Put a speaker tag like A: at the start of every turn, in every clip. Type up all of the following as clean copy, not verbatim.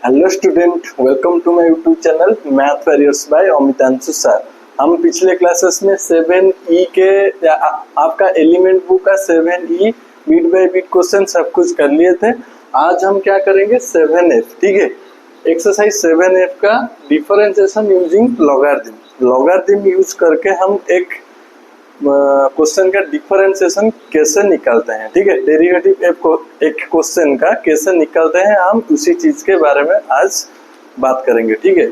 A: Hello student, welcome to my YouTube channel Math Warriors by Amitanshu sir. हम पिछले classes में 7E के आपका एलिमेंट बुक का 7E beat by beat question सब कुछ कर लिए थे। आज हम क्या करेंगे 7F, ठीक है। एक्सरसाइज 7F का differentiation using logarithm. Logarithm use करके हम एक क्वेश्चन का डिफरेंशिएशन कैसे निकालते हैं, ठीक है। डेरिवेटिव एक क्वेश्चन का कैसे निकालते हैं, हम उसी चीज के बारे में आज बात करेंगे, ठीक है।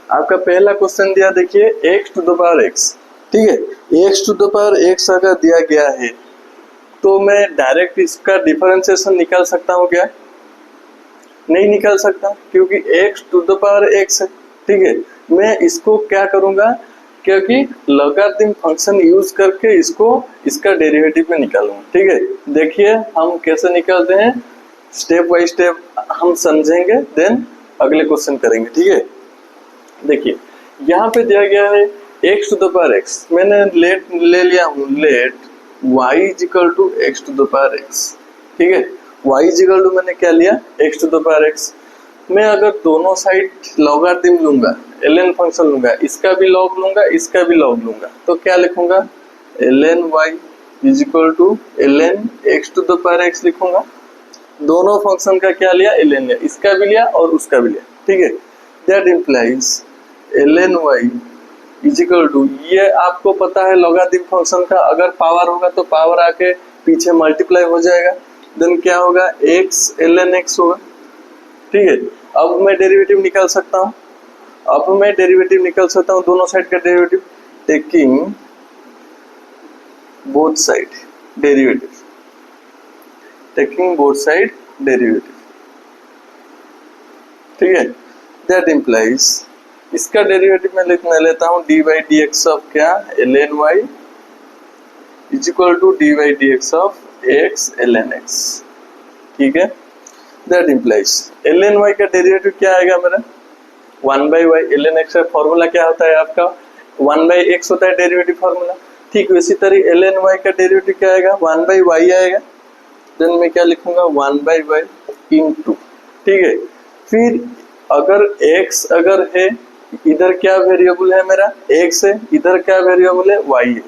A: आपका पहला क्वेश्चन दिया, देखिए x to the power x, ठीक है। x to the power x अगर दिया गया है तो मैं डायरेक्ट इसका डिफरेंशिएशन निकाल सकता हूँ क्या? नहीं निकाल सकता, क्योंकि x to the power x है, ठीक है। मैं इसको क्या करूंगा, क्योंकि लॉगरिथम फंक्शन यूज करके इसका डेरिवेटिव में निकालूंगा, ठीक है। देखिए हम कैसे निकालते हैं, स्टेप बाय स्टेप हम समझेंगे, देन अगले क्वेश्चन करेंगे, ठीक है। देखिए यहाँ पे दिया गया है x to the power x, मैंने ले लिया हूँ let y is equal to x to the power x, ठीक है। y इज इक्वल टू मैंने क्या लिया, x to the power x। मैं अगर दोनों साइड लॉगरिथम लूंगा, ln फंक्शन लूंगा, इसका भी लॉग लूंगा, इसका भी लॉग लूंगा, तो क्या लिखूंगा, ln y is equal to ln x to the power x लिखूंगा। दोनों फंक्शन का क्या लिया, ln लिया, इसका भी लिया और उसका भी लिया, ठीक है। That implies ln y is equal to, ये आपको पता है लॉगरिथम फंक्शन का अगर पावर होगा तो पावर आके पीछे मल्टीप्लाई हो जाएगा, देन क्या होगा, x ln x होगा, ठीक है। अब मैं डेरिवेटिव निकाल सकता हूँ, दोनों साइड का derivative, taking both side derivative, ठीक है। दैट इम्प्लाइज इसका डेरिवेटिव मैं लिखने लेता हूँ d by D x of क्या, ln y is equal to d by D x of x ln x, ठीक है। दैट इम्प्लाइज ln y का डेरिवेटिव क्या आएगा मेरा, 1 बाई वाई। ln x का फॉर्मूला क्या होता है आपका, 1 बाई x होता है डेरिवेटिव फॉर्मूला, ठीक। वैसी तरह ln y का डेरिवेटिव क्या आएगा, 1 बाई y आएगा, देन मैं क्या लिखूंगा, 1 बाई y इंटू, ठीक है। फिर अगर x अगर है, इधर क्या वेरिएबल है मेरा, x है, इधर क्या वेरिएबल है, y है।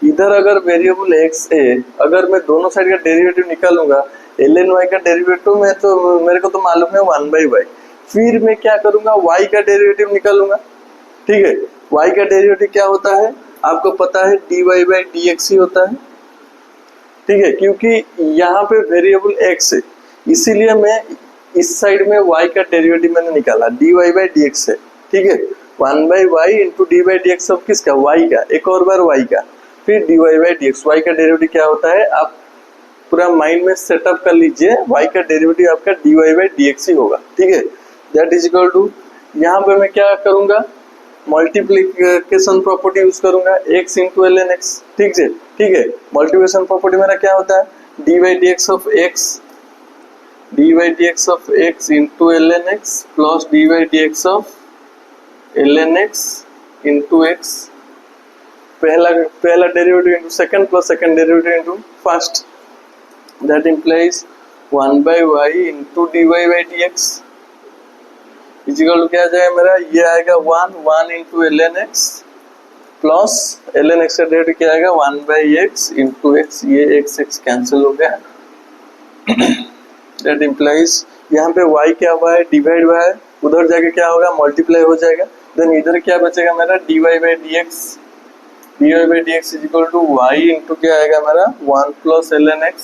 A: इधर अगर वेरिएबल x है, अगर मैं दोनों साइड का डेरिवेटिव निकालूंगा, ln y का डेरिवेटिव में तो मेरे को तो मालूम है 1 बाई वाई। फिर मैं क्या करूंगा, y का डेरिवेटिव निकालूंगा, ठीक है। y का डेरिवेटिव क्या होता है आपको पता है, dy बाई dx ही होता है, ठीक है। क्योंकि यहाँ पे वेरिएबल x है, इसीलिए मैं इस साइड में y का डेरिवेटिव मैंने निकाला, dy बाई dx है, ठीक है। 1 by y into d by D x of किसका, y का, एक और बार y का, फिर dy बाई dx। y का डेरिवेटिव क्या होता है आप पूरा माइंड में सेटअप कर लीजिए, y का डेरिवेटिव आपका dy बाई dx ही होगा, ठीक है। दैट इज इक्वल टू, यहाँ पे मैं क्या करूंगा, मल्टीप्लिकेशन प्रॉपर्टी यूज करूंगा, x इंटू ln x, ठीक है, ठीक है। मल्टीप्लिकेशन प्रॉपर्टी मेरा क्या होता है, d by D x of x into ln x plus d by D x of ln x into x, पहला derivative into second plus second derivative into first. That implies 1 by y into dy by dx is equal to क्या आ जाएगा मेरा, ये आएगा 1 into ln x plus ln x का derivative क्या आएगा, 1 by x इंटू x, ये x कैंसिल हो गया। दैट इम्प्लाइज यहाँ पे y क्या हुआ है, डिवाइड हुआ है, उधर जाके क्या होगा, मल्टीप्लाई हो जाएगा, देन इधर क्या बचेगा मेरा, dy by dx is equal to y into क्या आएगा मेरा, 1 प्लस ln x,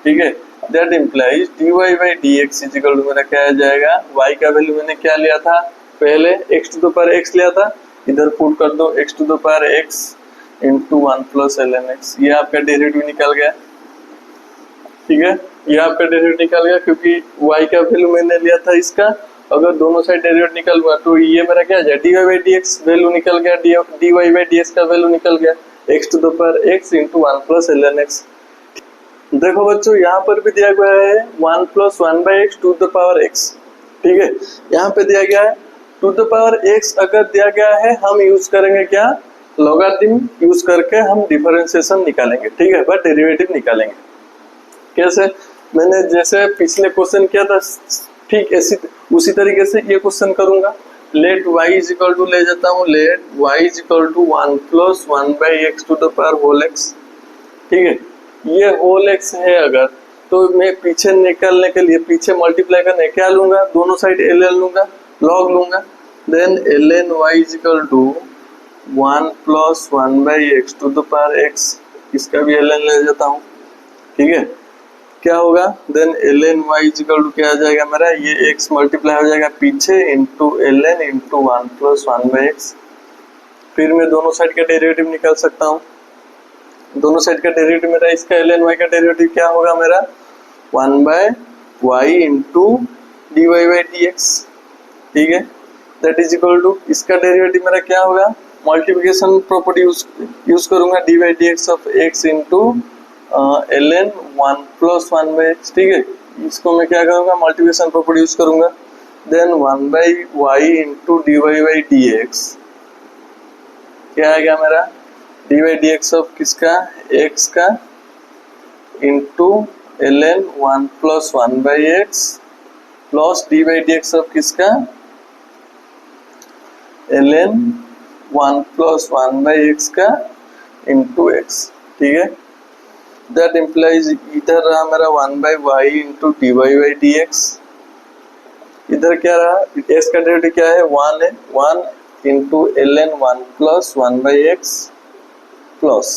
A: ठीक है। That implies dy by dx is equal to मेरा क्या आ जाएगा, y का वैल्यू मैंने क्या लिया था पहले, x to the power x लिया था, इधर पुट कर दो x to the power x into 1 plus ln x, ये आपका डेरिवेटिव निकल गया, ठीक है। ये आपका डेरिवेटिव निकल गया, क्योंकि y का वैल्यू मैंने लिया था इसका, अगर दोनों साइड डेरिवेटिव निकलूंगा तो ये मेरा क्या आ जाए, dy बाई dx वैल्यू निकल गया, dy बाई dx का वैल्यू निकल गया, x to the power x into 1 plus ln x। देखो बच्चों यहाँ पर भी दिया गया है 1 plus 1 by x to the power x, ठीक है। यहाँ पे दिया गया है टू द पावर x, अगर दिया गया है हम यूज करेंगे क्या, लॉगरिथम यूज करके हम डिफरेंशिएशन निकालेंगे, ठीक है, बट डेरिवेटिव निकालेंगे कैसे। मैंने जैसे पिछले क्वेश्चन किया था ठीक ऐसी उसी तरीके से ये क्वेश्चन करूंगा। Let y is equal to ले जाता हूँ, let y is equal to 1 plus 1 by x to the power whole x. ठीक है, ये होल एक्स है अगर, तो मैं पीछे निकालने के लिए पीछे मल्टीप्लाई करने क्या लूंगा, दोनों साइड ln लूंगा, लॉग लूंगा। Then ln y is equal to 1 plus 1 by x to the power x, इसका भी ln ले जाता हूँ। ठीक है, क्या होगा, then ln y is equal to क्या आ जाएगा मेरा, ये x मल्टीप्लाई हो जाएगा पीछे into ln into 1 plus 1 by x. फिर मैं दोनों साइड का डेरिवेटिव निकाल सकता हूँ। दोनों साइड का डेरिवेटिव मेरा, इसका ln y का डेरिवेटिव क्या होगा मेरा, 1 by y into d Y by D x. ठीक है, दैट इज इक्वल टू, इसका डेरिवेटिव मेरा क्या होगा, मल्टीप्लिकेशन प्रॉपर्टी यूज करूंगा, d by D x of x into ln 1 plus 1 by x. ठीक है, इसको मैं क्या करूंगा, मल्टीप्लिकेशन प्रॉपर्टी यूज करूंगा। Then 1 by y into d Y by D x, क्या आएगा मेरा, d by D x of किसका, एक्स का, into ln 1 plus 1 by x plus d by D x of किसका, ln 1 प्लस 1 बाई एक्स का into x. ठीक है, that implies, इधर रहा मेरा 1 by y into d Y by D x, इधर क्या रहा, एक्स का डेरिवेटिव क्या है, 1 है, 1 into ln 1 plus 1 by x प्लस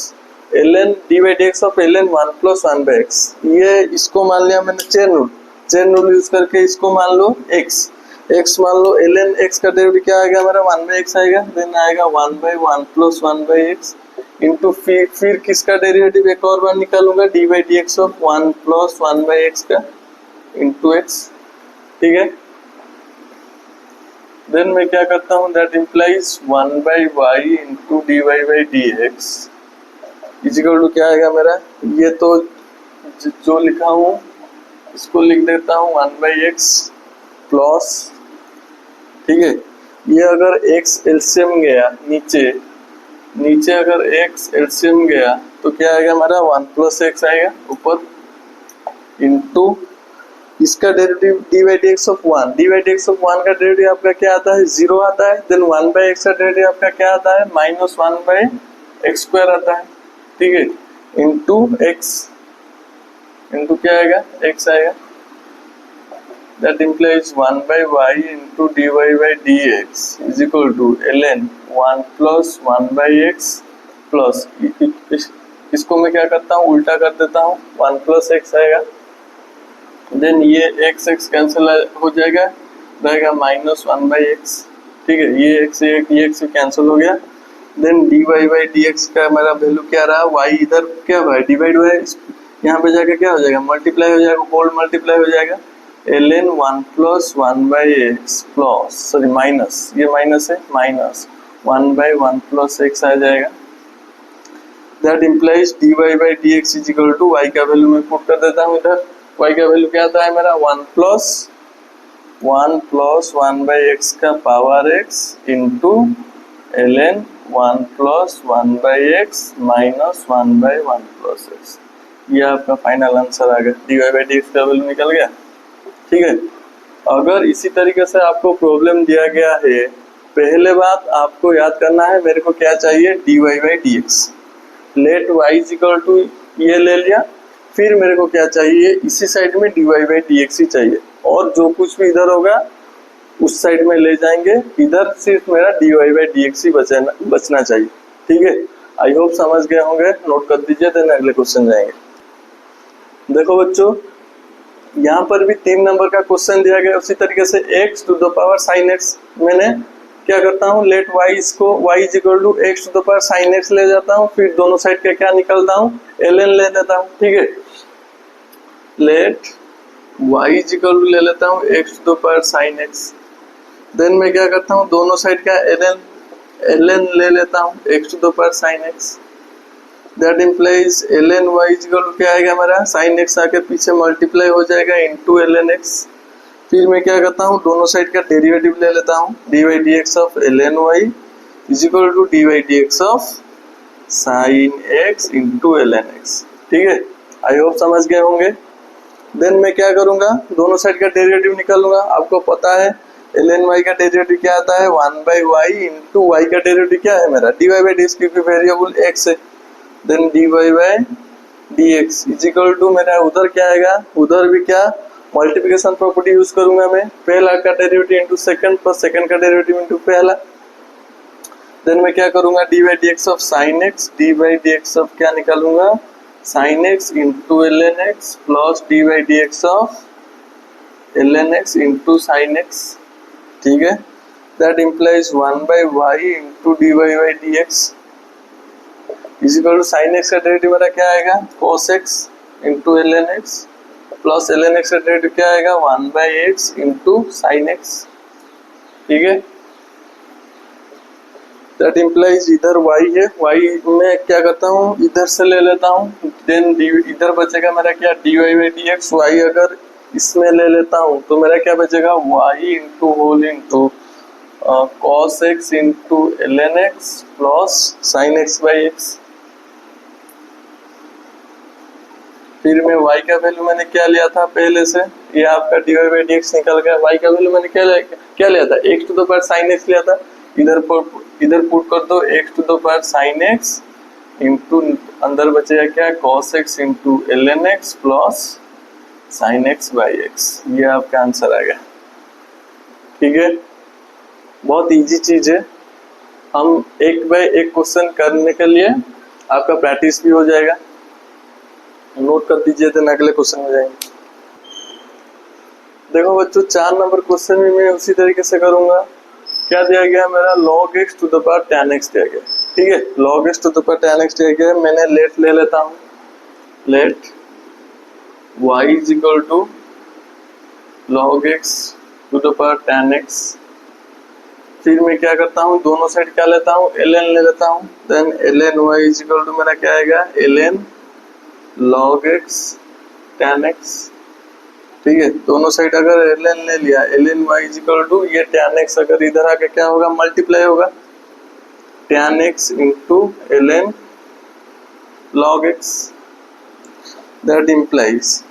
A: ln D by D x of ln 1 plus 1 by x. ये इसको मान लिया मैंने चेन रूल यूज करके, इसको मान लो x मान लो, ln x का डेरिवेटिव क्या आएगा मेरा, 1 बाई एक्स आएगा, देन आएगा 1 by 1 plus 1 by x into फिर किसका डेरिवेटिव एक और बार निकालूंगा, d by D x of 1 plus 1 by x का इंटू एक्स। ठीक है, देन मैं क्या करता हूँ, that implies 1 by y into d Y by D x is equal to क्या आएगा मेरा, ये तो जो लिखा हूँ इसको लिख देता हूँ 1 बाई एक्स प्लस, ठीक है, ये अगर x एलसीएम गया नीचे अगर x एलसीएम गया तो क्या आएगा हमारा, 1 प्लस एक्स आएगा ऊपर, इंटू इसका derivative D by D x of 1, D by D x of 1 का डेरिवेटिव आपका क्या आता है, 0 आता है। देन 1 बाई एक्स का डेरिवेटिव आपका क्या आता है, माइनस 1 बाई एक्स स्क्वायर आता है। ठीक है, इंटू एक्स, इंटू क्या आएगा, एक्स आएगा। That implies 1 by y into dy by dx is equal to ln 1 plus 1 by x plus इसको मैं क्या करता हूँ, उल्टा कर देता हूँ, 1 plus x आएगा, देन ये x कैंसिल हो जाएगा, रहेगा माइनस 1 by x। ठीक है, ये x कैंसिल हो गया। देन dy by dx का मेरा वैल्यू क्या रहा, y इधर क्या हुआ है, डिवाइड हुआ है, यहाँ पे जाकर क्या हो जाएगा, मल्टीप्लाई हो जाएगा, होल मल्टीप्लाई हो जाएगा, ln 1 plus 1 by x plus, sorry minus, ये माइनस है, माइनस 1 बाई 1 प्लस एक्स आ जाएगा। That implies D Y by D x is equal to, y का वैल्यू मैं पुट कर देता हूँ इधर, वाई का वैल्यू क्या आता है मेरा, 1 प्लस 1 बाई एक्स का power x into ln 1 plus 1 by x minus 1 by 1 plus x. ये आपका फाइनल आंसर आ गया, d Y by D x का वैल्यू निकल गया। ठीक है, अगर इसी तरीके से आपको प्रॉब्लम दिया गया है, पहले बात आपको याद करना है, मेरे को क्या चाहिए, d Y by D x, let y is equal to ये ले लिया, फिर मेरे को क्या चाहिए, इसी साइड में d Y by D x ही चाहिए, और जो कुछ भी इधर होगा उस साइड में ले जाएंगे, इधर सिर्फ मेरा d Y by D x ही बचना चाहिए। ठीक है, आई होप समझ गए होंगे, नोट कर दीजिए, देन अगले क्वेश्चन जाएंगे। देखो बच्चों, यहाँ पर भी 3 नंबर का क्वेश्चन दिया गया, उसी तरीके से x to the power sine x, मैंने क्या करता हूँ, लेट y इसको y is equal to x to the power sine x ले जाता हूँ, फिर दोनों साइड का क्या निकलता हूँ, ln ले लेता हूँ। ठीक है, let y is equal to ले लेता हूँ x to the power sine x, then मैं क्या करता हूँ, दोनों साइड का ln ले लेता हूँ x to the power sine x। That implies ln y is equal to क्या आएगा मेरा, साइन x आके पीछे मल्टीप्लाई हो जाएगा इंटू ln x। फिर मैं क्या करता हूँ, दोनों साइड का डेरिवेटिव ले लेता हूँ, d y d x of ln y is equal to d y d x of sine x into ln x। ठीक है, आई होप समझ गए होंगे। देन मैं क्या करूंगा, दोनों साइड का डेरिवेटिव निकालूंगा। आपको पता है ln y का डेरिवेटिव क्या आता है, 1/y इंटू वाई का डेरिवेटिव क्या है मेरा, dy बाई dx, क्योंकि वेरिएबल x है। Then dy by dx is equal to मेरा उधर क्या आएगा, उधर भी क्या मल्टीप्लिकेशन प्रॉपर्टी यूज करूंगा मैं, पहला का derivative into second plus second का डेरिवेटिव इंटू पहला। देन मैं क्या करूंगा, d by D x of sine x, d by D x of क्या निकालूंगा, sine x into l n x plus d by D x of l n x into sine x. ठीक है, that implies 1/y into d Y by D x is equal to sine x का derivative मेरा क्या आएगा, cos x into l n x plus l n x का derivative क्या आएगा, 1/x into sine x. ठीक है, दैट इम्प्लाइज इधर y है, y में क्या करता हूँ इधर से ले लेता हूँ, देन इधर बचेगा मेरा क्या, d Y by D x. Y अगर इसमें ले लेता हूँ तो मेरा क्या बचेगा, y into whole into cos x into l n x plus sine x by x. फिर मैं y का वैल्यू मैंने क्या लिया था पहले से, ये आपका d Y by D x निकल गया। y का वैल्यू मैंने क्या लिया था, x to the power sine x लिया था। इधर पुट कर दो x to the power sine x into अंदर बचेगा क्या, cos x into l n x plus sine x by x. ये आपका आंसर आ गया। ठीक है, बहुत इजी चीज है। हम एक बाय एक क्वेश्चन करने के लिए आपका प्रैक्टिस भी हो जाएगा, नोट कर दीजिए तो अगले क्वेश्चन में जाएंगे। देखो बच्चों, 4 नंबर क्वेश्चन में मैं उसी तरीके से करूंगा। क्या दिया गया मेरा, log x to the power tan x दिया गया। ठीक है, log x to the power tan x दिया गया। मैंने लेट ले लेता हूँ, let y is equal to log x to the power tan x। फिर मैं क्या करता हूँ, दोनों साइड क्या लेता हूँ, ln ले लेता हूँ। Then ln y is equal to मेरा क्या आएगा, ln log x tan x। ठीक है, दोनों साइड अगर ln ले लिया, ln y is equal to ये tan x, अगर इधर आके क्या होगा, मल्टीप्लाई होगा, tan x into ln log x। That implies,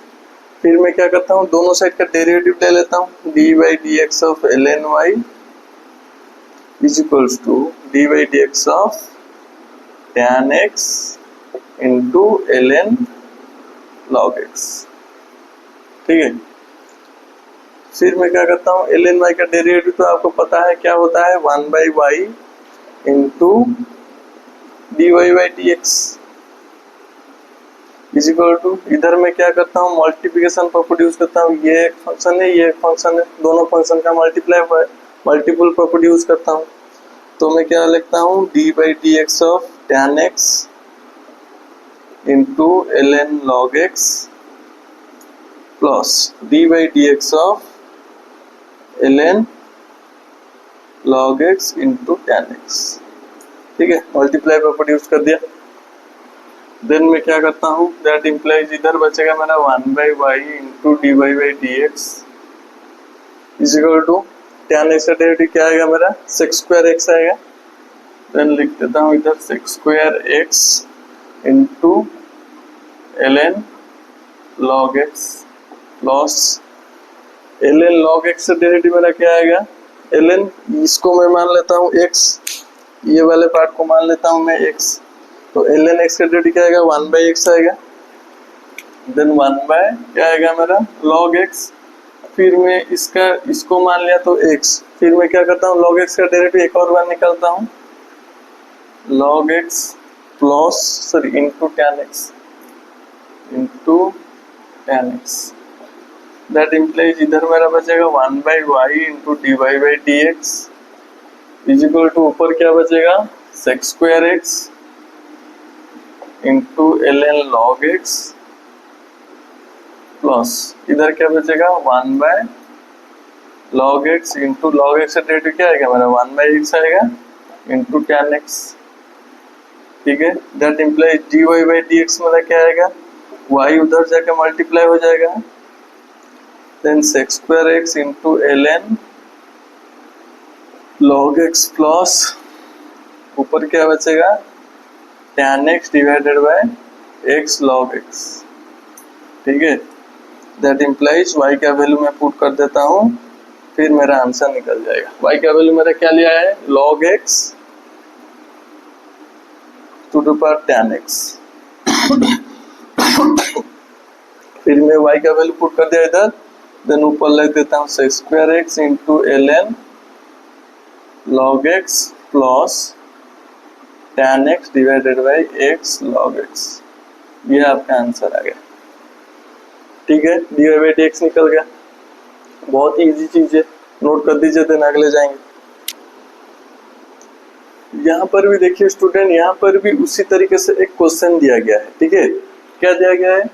A: फिर मैं क्या करता हूँ, दोनों साइड का डेरिवेटिव ले लेता हूँ, d by D x of ln y is equals to d by D x of tan x into ln log x। ठीक है, फिर मैं क्या करता हूँ, ln y का डेरिवेटिव तो आपको पता है क्या होता है, 1/y into d Y by D x is equal to, इधर मैं क्या करता हूँ, मल्टीप्लिकेशन प्रॉपर्टी यूज करता हूँ। ये एक फंक्शन है, ये एक फंक्शन है, दोनों फंक्शन का मल्टीप्लाई हुआ है, मल्टीपल प्रॉपर्टी यूज करता हूँ। तो मैं क्या लिखता हूँ, d by D x of tan x into ln log x plus d by D x of ln log x into tan x। ठीक है, मल्टीप्लाई प्रॉपर्टी यूज कर दिया। देन मैं क्या करता हूँ, दैट इम्प्लाइज इधर बचेगा मेरा 1/y into d Y by D x is equal to tan x का डेरिवेटिव क्या आएगा मेरा, sec स्क्वायर x आएगा। देन लिख देता हूँ इधर sec square x into ln log x plus ln log x से डेरिवेटिव मेरा क्या आएगा, ln इसको मैं मान लेता हूँ x, ये वाले पार्ट को मान लेता हूँ मैं x, तो ln x का डेरिवेटिव क्या आएगा, 1/x आएगा। देन 1 बाय क्या आएगा मेरा log x, फिर मैं इसको मान लिया तो x, फिर मैं क्या करता हूँ, log x का डेरिवेटिव एक और बार निकालता हूँ, log x plus sorry into tan x। That implies इधर मेरा बचेगा 1/y into d Y by D x is equal to ऊपर क्या बचेगा, sec square x into ln log x plus इधर क्या बचेगा 1/log x into log x का डेरिवेटिव क्या आएगा मेरा 1/x आएगा इंटू tan x। ठीक है, that implies D Y by D x मेरा क्या आएगा, y उधर जाके मल्टीप्लाई हो जाएगा, then sec square x into ln log x plus ऊपर क्या बचेगा tan x divided by x log x। ठीक है, दैट इम्प्लाइज y का वैल्यू मैं पुट कर देता हूँ, फिर मेरा आंसर निकल जाएगा। y का वैल्यू मेरा क्या लिया है, log x to the power tan x। फिर मैं y का वैल्यू पुट कर दिया इधर, देन ऊपर लिख देता हूँ sec square x into ln log x plus tan x divided by x log x। ये आपका आंसर आ गया। ठीक है, dy बाई dx निकल गया। बहुत ही इजी चीज है, नोट कर दीजिए, देन अगले जाएंगे। यहाँ पर भी देखिए स्टूडेंट, यहाँ पर भी उसी तरीके से एक क्वेश्चन दिया गया है। ठीक है, क्या दिया गया है,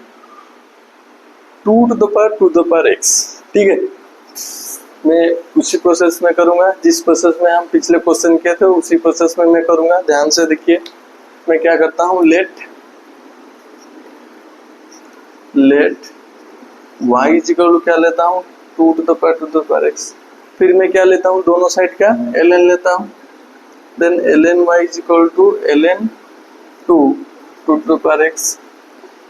A: 2 to the power x। ठीक है, मैं उसी प्रोसेस में करूंगा जिस प्रोसेस में हम पिछले क्वेश्चन किए थे, उसी प्रोसेस में मैं करूंगा। ध्यान से देखिए, मैं क्या करता हूँ, let y is equal to क्या लेता हूँ, 2 to the power x। फिर मैं क्या लेता हूँ, दोनों साइड का ln लेता हूँ, then ln y is equal to ln 2 to the power x।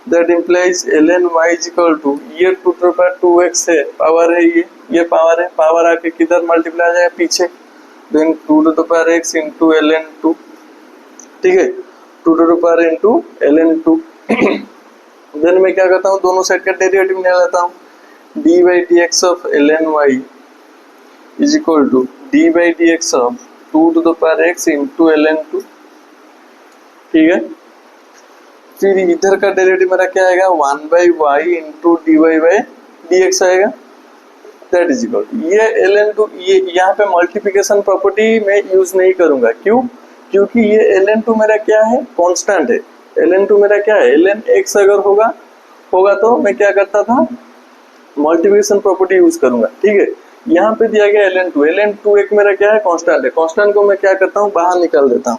A: That implies ln y is equal to, ये 2 to the power 2x है, पावर है, ये पावर है, पावर आके किधर मल्टीप्लाई आ जाएगा, पीछे, then 2 to the power x into ln 2। ठीक है, 2 to the power इंटू ln 2। देन मैं क्या करता हूँ, दोनों साइड का डेरिवेटिव ले लेता हूँ, dy dx of ln y is equal to dy dx of 2 to the power x into ln 2। ठीक है, फिर इधर का डेरिवेटिव मेरा क्या आएगा, 1 by y into d Y by D x आएगा। दैट इज इक्वल टू, ये ln2, ये यहाँ पे मल्टीप्लिकेशन प्रॉपर्टी मैं यूज नहीं करूंगा। क्यों, क्योंकि ये ln2 मेरा क्या है, कांस्टेंट है। ln2 मेरा क्या है, ln x अगर होगा तो मैं क्या करता था, मल्टीप्लिकेशन प्रॉपर्टी यूज करूंगा। ठीक है, यहाँ पे दिया गया ln2 एक मेरा क्या है, कांस्टेंट है। कांस्टेंट को मैं क्या करता हूँ, बाहर निकाल देता हूँ,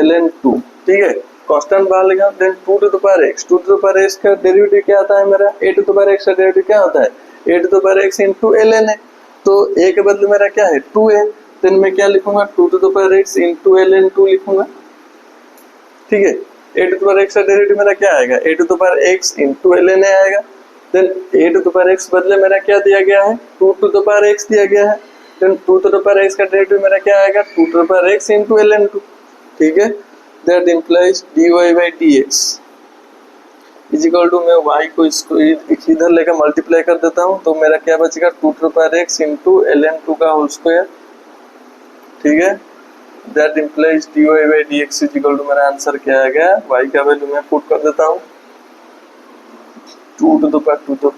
A: ln2। ठीक है, कांस्टेंट बाहर लेगा, then 2 to the power x। 2 to the power x का डेरिवेटिव क्या आता है मेरा, a to the power x का डेरिवेटिव क्या होता है, a to the power x into ln है। तो a के बदले मेरा क्या है, 2 है, देन मैं क्या लिखूंगा, 2 to the power x into ln 2 लिखूंगा। ठीक है, a to the power x का डेरिवेटिव मेरा क्या आएगा, a to the power x into ln आएगा। Then a to the power x बदले मेरा क्या दिया गया है, 2 to the power x दिया गया है। Then 2 to the power x का डेरिवेटिव मेरा क्या आएगा, 2 to the power x into ln 2। ठीक है, that implies dy by dx is equal to, मैं y को इसको इधर लेकर मल्टीप्लाई कर देता हूँ, तो मेरा क्या बचेगा, 2 to the power x into ln2 का होल स्क्वायर। ठीक है, that implies dy by dx is equal to, मेरा आंसर क्या आ गया, y का वैल्यू मैं पुट कर देता हूँ, 2 to the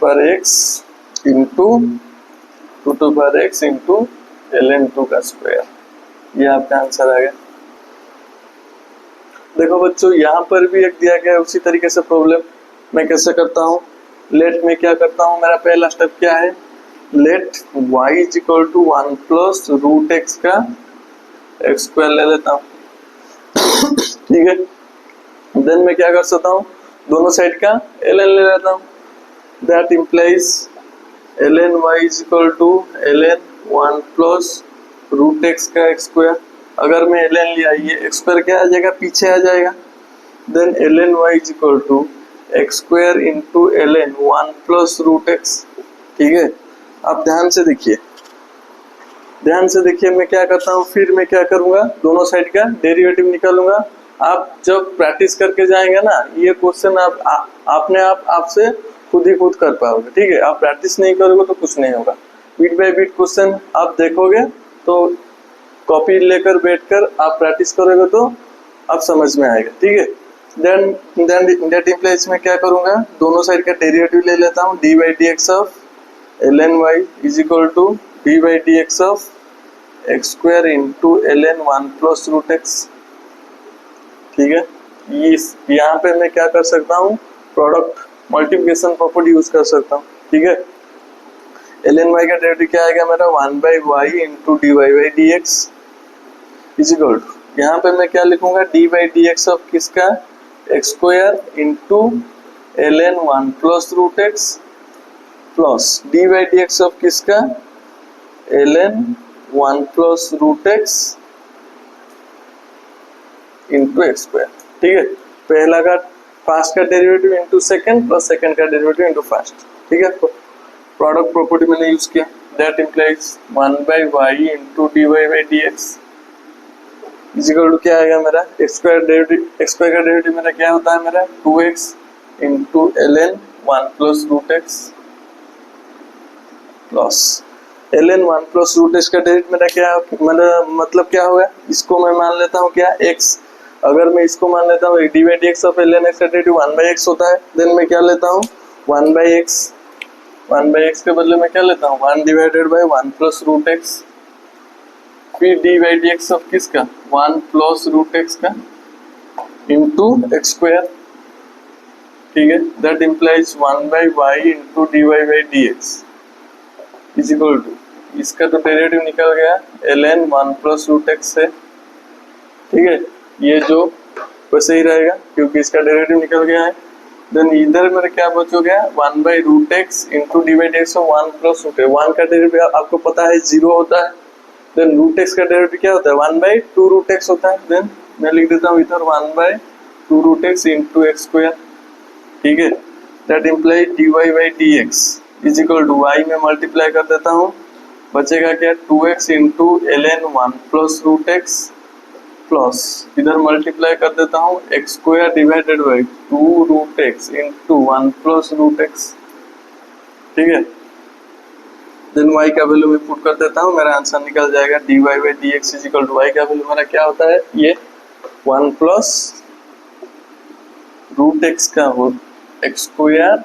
A: power x into 2 to the power x into ln2 का स्क्वायर। ये आपका आंसर आ गया। देखो बच्चों, यहाँ पर भी एक दिया गया है उसी तरीके से प्रॉब्लम। मैं कैसे करता हूँ, लेट में क्या करता हूँ, मेरा पहला स्टेप क्या है, let y is equal to 1 plus root x का एक्स स्क्वायर ले लेता हूँ। ठीक है, देन मैं क्या कर सकता हूँ, दोनों साइड का ln ले लेता हूँ। That implies ln y is equal to ln 1 plus root x का एक्स स्क्वायर। अगर मैं ln लिया, ये एक्स स्क्वायर क्या आ जाएगा, पीछे आ जाएगा। Then ln y is equal to x square into ln 1 plus root x. ठीक है, अब ध्यान से देखिए, मैं क्या करता हूँ, फिर मैं क्या करूंगा, दोनों साइड का डेरिवेटिव निकालूंगा। आप जब प्रैक्टिस करके जाएंगे ना, ये क्वेश्चन आपने आपसे खुद ही खुद कर पाओगे। ठीक है, आप प्रैक्टिस नहीं करोगे तो कुछ नहीं होगा। बीट बाय बीट क्वेश्चन आप देखोगे तो कॉपी लेकर बैठकर आप प्रैक्टिस करोगे तो आप समझ में आएगा। ठीक है, देन दैट इम्प्लाइज मैं क्या करूंगा, दोनों साइड का डेरिवेटिव ले लेता हूँ, d by D x of ln y is equal to d by D x of x square into ln 1 plus root x. ठीक है, यहाँ पे मैं क्या कर सकता हूँ, प्रोडक्ट मल्टीप्लिकेशन प्रॉपर्टी यूज कर सकता हूँ। ठीक है, ln y का डेरिवेटिव क्या आएगा मेरा, 1 by y into d Y by D x is equal to, यहाँ पे मैं क्या लिखूंगा, d by D x of किसका, x square into ln 1 plus root x plus d by D x of किसका, ln 1 plus root x into x square. ठीक है, पहला का फर्स्ट का derivative into second plus second का derivative into first. ठीक है, प्रोडक्ट प्रॉपर्टी मैंने यूज किया, that implies 1/y into dy by dx is equal to क्या आएगा मेरा एक्स स्क्वायर का डेरिवेटिव मेरा क्या होता है मेरा 2x into ln 1 plus root x प्लस ln 1 प्लस रूट एक्स का डेरिवेटिव मेरा क्या मतलब क्या होगा, इसको मैं मान लेता हूँ क्या x, अगर मैं इसको मान लेता हूँ d by D x of ln x का डेरिवेटिव 1/x होता है, देन मैं क्या लेता हूँ 1/x के बदले में क्या लेता हूँ 1 divided by 1 plus root x, फिर d by D x of किसका 1 प्लस रूट एक्स का इंटू एक्स स्क्वायर, ठीक है, that implies 1/y into d Y by D x is equal to, इसका तो डेरिवेटिव निकल गया ln 1 प्लस रूट एक्स से, ठीक है, ये जो वैसे ही रहेगा क्योंकि इसका डेरिवेटिव निकल गया है, देन इधर मेरा क्या बच हो गया 1 by root x into d by D x of 1 plus root x, 1 का डेरिवेटिव आपको पता है 0 होता है, देन रूट एक्स का डेरिवेटिव क्या होता है 1/2 रूट एक्स होता है, देन मैं लिख देता हूँ इधर 1/2 root x into x square, ठीक है, that imply d Y by D x is equal to y में मल्टीप्लाई कर देता हूँ, बचेगा क्या 2x into ln 1 plus root x plus इधर मल्टीप्लाई कर देता हूँ x square divided by 2 root x into 1 plus root x, ठीक है, देन y का वैल्यू में पुट कर देता हूँ, मेरा आंसर निकल जाएगा dy by D x is equal to y का वैल्यू मेरा क्या होता है ये 1 प्लस रूट एक्स का हो x square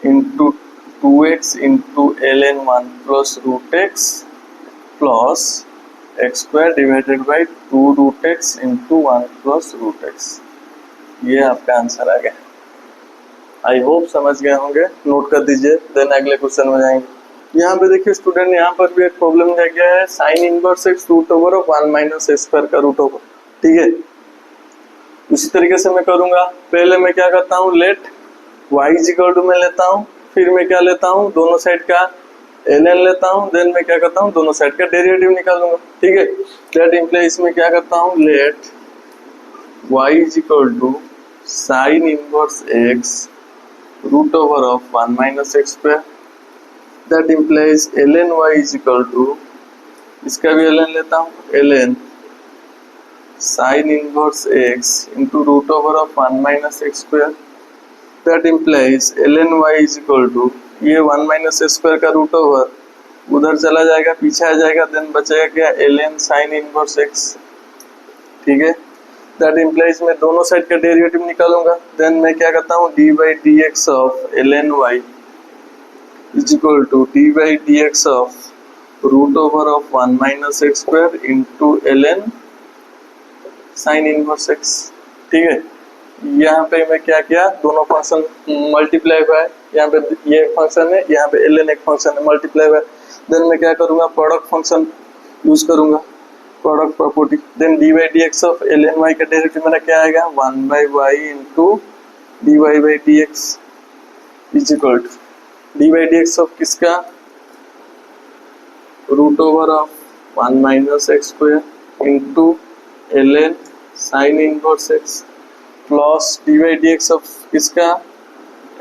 A: into 2x into ln 1 plus root x plus x square divided by 2 root x into 1 plus root x, ये आपका आंसर आ गया। आई होप समझ गए होंगे, नोट कर दीजिए, देन अगले क्वेश्चन में जाएंगे। यहाँ पे देखिए स्टूडेंट, यहाँ पर भी एक प्रॉब्लम दिया गया है sine inverse x root over of 1 minus x square का रूट ओवर, ठीक है, उसी तरीके से मैं करूंगा। पहले मैं क्या करता हूँ let y is equal to मैं लेता हूँ, फिर मैं क्या लेता हूँ दोनों साइड का ln लेता हूँ, देन मैं क्या करता हूँ दोनों साइड का डेरिवेटिव निकालूंगा, ठीक है, दैट इम्प्लाई इसमें क्या करता हूँ let y is equal to sine inverse x root over of 1 minus x square, that implies ln y is equal to, इसका भी ln लेता हूँ ln sine inverse x into root over of 1 minus x square, that implies ln y is equal to, ये 1 minus x square का root over उधर चला जाएगा, पीछे आ जाएगा, देन बचेगा क्या ln साइन इनवर्स x, ठीक है, दैट इम्प्लाइज मैं दोनों साइड का डेरिवेटिव निकालूंगा, देन मैं क्या करता हूँ d by D x of ln y is equal to d by D x of root over of 1 minus x square into ln sine inverse x, ठीक है, यहाँ पे मैं क्या किया दोनों फंक्शन मल्टीप्लाई हुआ है, यहाँ पे ये फंक्शन है, यहाँ पे ln एक फंक्शन है मल्टीप्लाई हुआ है, देन मैं क्या करूँगा प्रोडक्ट फंक्शन यूज करूँगा, product property, then d by D x of ln y का डेरिवेटिव मेरा क्या आएगा 1/y into d Y by D x is equal to d by D x of किसका root over of 1 minus x square into ln sine inverse x plus d by D x of किसका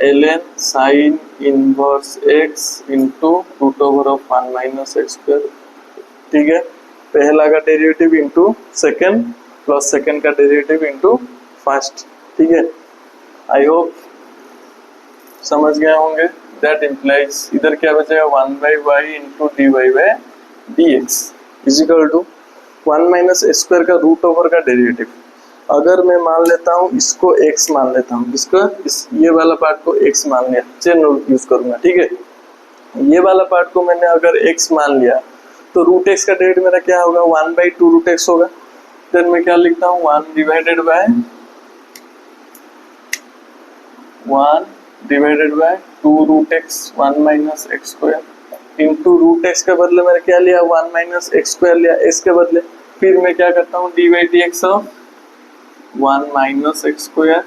A: ln sine inverse x into root over of 1 minus x square, ठीक है, पहला का derivative into second plus second का derivative into first, ठीक है, I hope समझ गए होंगे। दैट इम्प्लाइज इधर क्या बचेगा 1/y into d Y by D x is equal to 1 minus x square का रूट ओवर का डेरिवेटिव, अगर मैं मान लेता हूँ इसको x मान लेता हूँ, इसको ये वाला पार्ट को x मान लिया, चेन रूल यूज करूंगा, ठीक है, ये वाला पार्ट को मैंने अगर x मान लिया तो रूट x का डेरिवेटिव मेरा क्या होगा 1/2 रूट x होगा, देन मैं क्या लिखता हूँ 1 divided by 2 root x 1 minus x square into root x के बदले मैंने क्या लिया 1 माइनस एक्स स्क्वायर लिया x के बदले, फिर मैं क्या करता हूँ d by D x of 1 minus x square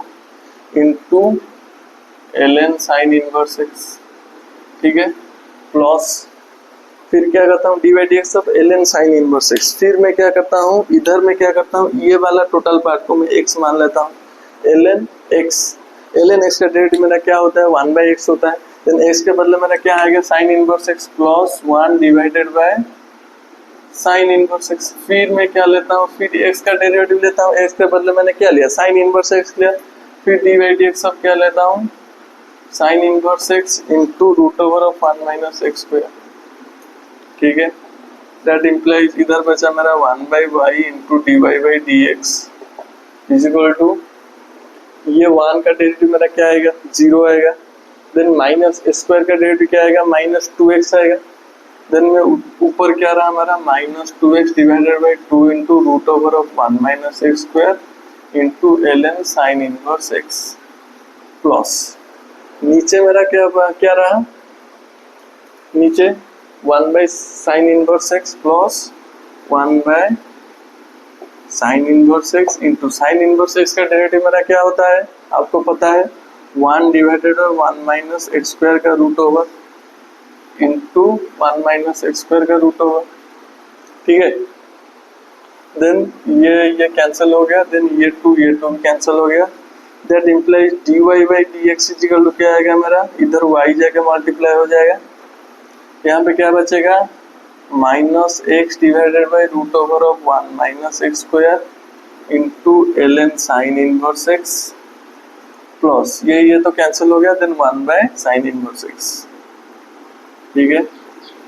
A: into ln sine inverse x, ठीक है, प्लस फिर क्या करता हूँ d by D x of ln sine inverse x, फिर मैं क्या करता हूँ इधर मैं क्या करता हूँ ये वाला टोटल पार्ट को मैं x मान लेता हूँ ln x का डेरिवेटिव मेरा क्या होता है 1/x होता है, देन एक्स के बदले मेरा क्या आएगा, sign inverse x plus 1 divided by sine inverse x. फिर मैं क्या लेता हूँ, फिर एक्स का डेरिवेटिव लेता हूँ। एक्स के बदले मैंने क्या लिया, साइन इनवर्स एक्स लिया। फिर डी बाई डी एक्स अब क्या लेता हूँ, sine inverse x into root over of 1 minus x square. ठीक है, दैट इम्प्लाइज इधर बचा मेरा 1 by y into d Y by D x is equal to, ये 1 का डेरिवेटिव मेरा क्या आएगा, 0 आएगा। देन माइनस स्क्वायर का डेरिवेटिव क्या आएगा, माइनस 2x आएगा। देन में ऊपर क्या रहा हमारा, minus 2x divided by 2 into root over of 1 minus x square into ln sine inverse x plus, नीचे मेरा क्या रहा, नीचे 1 by sine inverse x plus 1 by sine inverse x into sine inverse x का डेरिवेटिव मेरा क्या होता है, आपको पता है, 1 divided by 1 minus x square का root over into 1 minus x square का रूट ओवर। ठीक है, देन ये कैंसिल हो गया, देन ये 2 कैंसिल हो गया। That implies D Y by D x is equal to क्या आएगा मेरा, इधर y जाके मल्टीप्लाई हो जाएगा, यहाँ पे क्या बचेगा, minus x divided by root over of 1 minus x square into ln sine inverse x plus ये तो कैंसिल हो गया, then 1 by sine inverse x. ठीक है,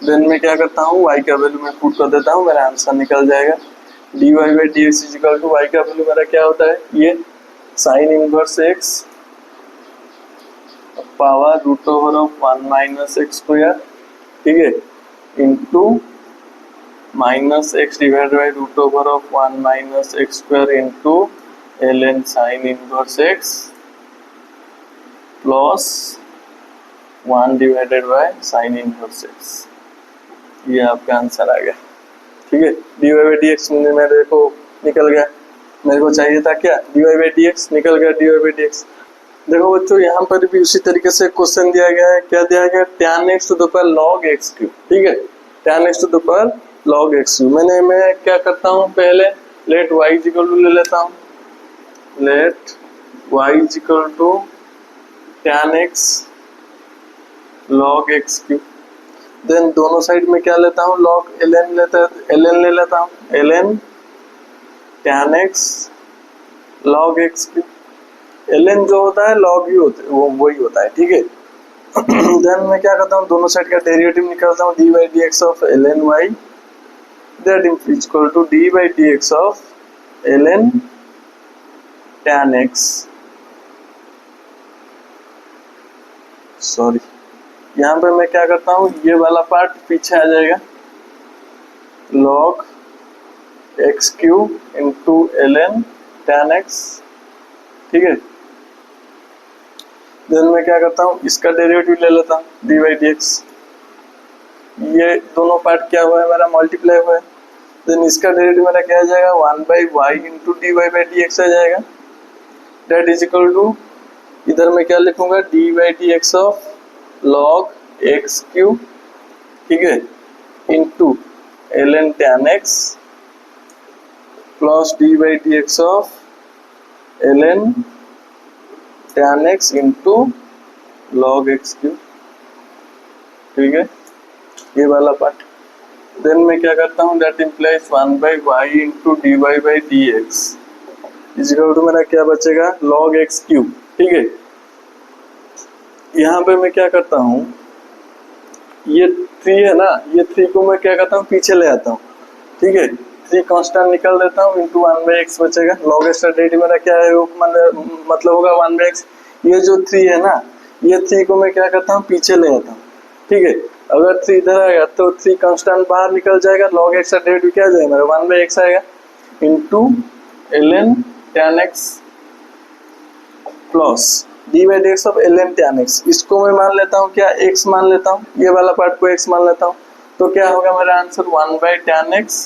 A: देन मैं क्या करता हूँ, y का वैल्यू मैं पुट कर देता हूँ, मेरा आंसर निकल जाएगा। D Y by D x is equal to y का वैल्यू मेरा क्या होता है, ये sine inverse x power root over of 1 minus x square, ठीक है, into minus x divide by root over of 1 minus x square into ln sine inverse x plus 1 divided by sine inverse x. ये आपका answer आ गया। ठीक है, d Y by D x मेरे को निकल गया, मेरे को चाहिए था क्या, d Y by D x, निकल गया d Y by D x. देखो बच्चों, यहाँ पर भी उसी तरीके से क्वेश्चन दिया गया है, क्या दिया गया, tan x to the power log x cube. ठीक है, tan x to the power log x cube. मैं क्या करता हूँ, पहले लेट y इक्वल टू ले लेता हूँ, let y equal to tan x log x cube. Then दोनों साइड में क्या लेता हूँ, log ln ले लेता हूँ, ln tan x log x cube. ln जो होता है log ही होता है, वो वही होता है। ठीक है, देन मैं क्या करता हूँ, दोनों साइड का डेरिवेटिव निकालता हूँ, d by D x of ln y that is equal to d by D x of ln tan x, sorry यहाँ पे मैं क्या करता हूँ, ये वाला पार्ट पीछे आ जाएगा, log x cube into ln tan x। ठीक है, देन मैं क्या करता हूँ, इसका डेरिवेटिव ले लेता हूँ, डी बाई डी एक्स। ये दोनों पार्ट क्या हुआ है मेरा, मल्टीप्लाई हुआ है। देन इसका डेरिवेटिव मेरा क्या आ जाएगा, 1 by y into d Y by D x आ जाएगा। डेट इज इक्वल टू, इधर मैं क्या लिखूंगा, d by D x of log x cube, ठीक है, into ln tan x plus d by D x of ln tan x into log x cube. ठीक है, ये वाला पार्ट। देन मैं क्या करता हूँ, that implies 1 by y into d Y by D x is equal to मेरा क्या बचेगा, log x क्यूब। ठीक है, यहाँ पे मैं क्या करता हूँ, ये 3 है ना, ये 3 को मैं क्या करता हूँ, पीछे ले आता हूँ। ठीक है, 3 कांस्टेंट निकाल देता हूँ, इंटू 1 बाई एक्स बचेगा। log x का डेरिवेटिव मेरा क्या है, मतलब होगा 1 बाई एक्स। ये जो 3 है ना, ये 3 को मैं क्या करता हूँ, पीछे ले आता हूँ। ठीक है, अगर 3 इधर आएगा तो 3 कांस्टेंट बाहर निकल जाएगा, log x का डेरिवेटिव क्या आ जाएगा मेरा, 1 बाई एक्स आएगा, into ln tan x plus d by D x of ln tan x। इसको मैं मान लेता हूँ क्या, x मान लेता हूँ, ये वाला पार्ट को x मान लेता हूँ, तो क्या होगा मेरा answer, 1 by tan x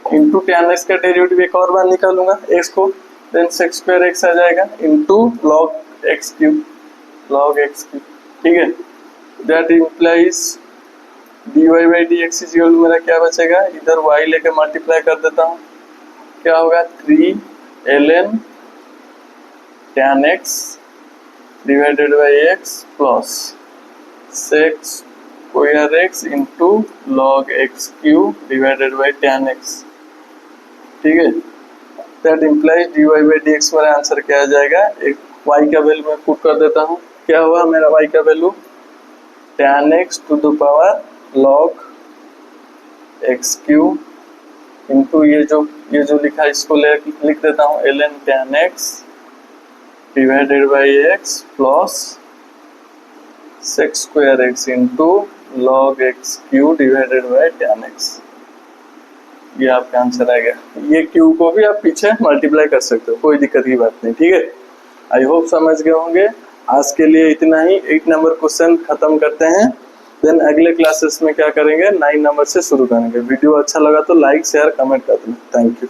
A: into tan x का डेरिवेटिव एक और बार निकालूंगा x को, देन सेक स्क्वायर x आ जाएगा into log x cube, log x cube. ठीक है, that implies D Y by D x is equal to मेरा क्या बचेगा, इधर y लेके मल्टीप्लाई कर देता हूँ, क्या होगा 3 ln tan x divided by x plus sex square x into log x cube divided by tan x. ठीक है, that implies dy by dx। मेरा आंसर क्या आ जाएगा, एक y का वैल्यू मैं पुट कर देता हूँ। क्या हुआ मेरा y का value, tan x to the power log X cube into ये जो लिखा है इसको लिख देता हूँ ln tan x divided by x plus sex square x into log x Q divided by tan x। ये आपका आंसर आ गया। ये क्यू को भी आप पीछे मल्टीप्लाई कर सकते हो, कोई दिक्कत की बात नहीं। ठीक है, आई होप समझ गए होंगे। आज के लिए इतना ही, 8 नंबर क्वेश्चन खत्म करते हैं। देन अगले क्लासेस में क्या करेंगे, 9 नंबर से शुरू करेंगे। वीडियो अच्छा लगा तो लाइक शेयर कमेंट कर देना। Thank you.